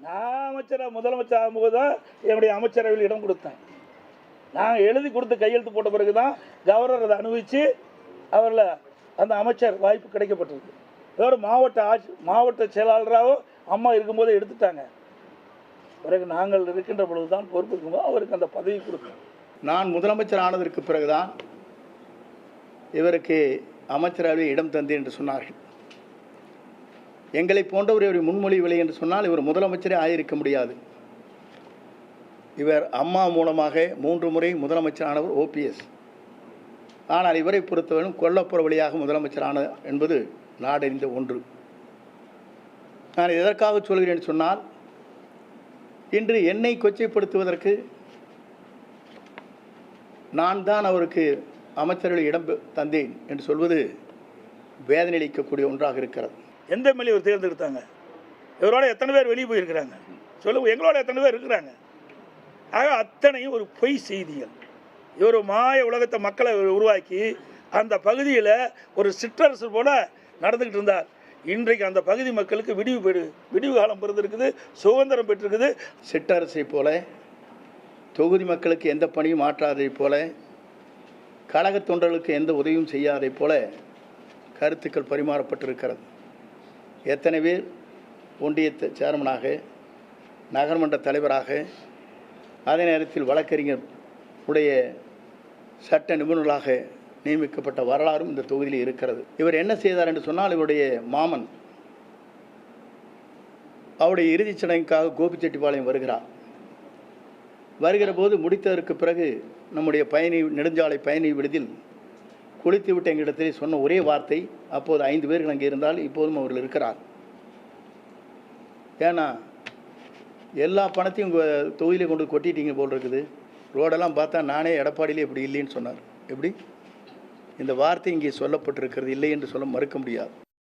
நான் முதலமைச்சர் ஆகும்போது தான் என்னுடைய அமைச்சரவையில் இடம் கொடுத்தேன். நான் எழுதி கொடுத்து கையெழுத்து போட்ட பிறகு தான் கவர்னர் அதை அனுபவித்து அவரில் அந்த அமைச்சர் வாய்ப்பு கிடைக்கப்பட்டிருக்கு. வேறு மாவட்ட செயலாளராகவும் அம்மா இருக்கும்போது எடுத்துட்டாங்க. பிறகு நாங்கள் இருக்கின்ற பொழுது தான் பொறுப்பு இருக்கும்போது அவருக்கு அந்த பதவி கொடுத்தோம். நான் முதலமைச்சர் ஆனதற்கு பிறகுதான் இவருக்கு அமைச்சரவை இடம் தந்தேன் என்று சொன்னார்கள். எங்களை போன்றவர் இவர் முன்மொழிவில்லை என்று சொன்னால் இவர் முதலமைச்சரே ஆகியிருக்க முடியாது. இவர் அம்மா மூலமாக 3 முறை முதலமைச்சரானவர் OPS. ஆனால் இவரை பொறுத்தவரையும் கொல்லப்புற வழியாக முதலமைச்சரான என்பது நாடறிந்த ஒன்று. நான் எதற்காக சொல்கிறேன் சொன்னால், இன்று என்னை கொச்சைப்படுத்துவதற்கு நான் தான் அவருக்கு அமைச்சர்களில் இடம் தந்தேன் என்று சொல்வது வேதனை அளிக்கக்கூடிய ஒன்றாக இருக்கிறது. எந்த எம்எல்ஏ இவர் தேர்ந்தெடுத்தாங்க? இவரோட எத்தனை பேர் வெளியே போயிருக்கிறாங்க சொல்லுங்க. எங்களோட எத்தனை பேர் இருக்கிறாங்க? ஆக அத்தனையும் ஒரு பொய் செய்திகள். இவர் மாய உலகத்தை மக்களை உருவாக்கி அந்த பகுதியில் ஒரு சிற்றரசு போல நடந்துக்கிட்டு இருந்தார். இன்றைக்கு அந்த பகுதி மக்களுக்கு விடிவு காலம் பிறந்திருக்குது, சுதந்திரம் பெற்றிருக்குது. சிற்றரசை போல தொகுதி மக்களுக்கு எந்த பணியும் ஆற்றாதை போல, கழக தொண்டர்களுக்கு எந்த உதவியும் செய்யாதை போல கருத்துக்கள் பரிமாறப்பட்டிருக்கிறது. எத்தனை பேர் ஒன்றிய சேர்மனாக, நகர்மன்ற தலைவராக, அதே நேரத்தில் வழக்கறிஞர் உடைய சட்ட நிபுணர்களாக நியமிக்கப்பட்ட வரலாறும் இந்த தொகுதியில் இருக்கிறது. இவர் என்ன செய்தார் என்று சொன்னால், இவருடைய மாமன் அவருடைய இறுதிச் சடங்குக்காக கோபிச்செட்டிப்பாளையம் வருகிற போது முடித்ததற்கு பிறகு நம்முடைய நெடுஞ்சாலை பயணி விடுதியில் குளித்துவிட்டு எங்களிடத்தில் சொன்ன ஒரே வார்த்தை, அப்போது 5 பேர்கள் அங்கே இருந்தால் இப்போதும் அவர்கள் இருக்கிறார். ஏன்னா எல்லா பணத்தையும் உங்கள் தொகுதியில் கொண்டு கொட்டிட்டீங்க போல் இருக்குது, ரோடெல்லாம் பார்த்தா நானே எடப்பாடியிலே இப்படி இல்லைன்னு சொன்னார். எப்படி இந்த வார்த்தை இங்கே சொல்லப்பட்டிருக்கிறது? இல்லை என்று சொல்ல மறுக்க முடியாது.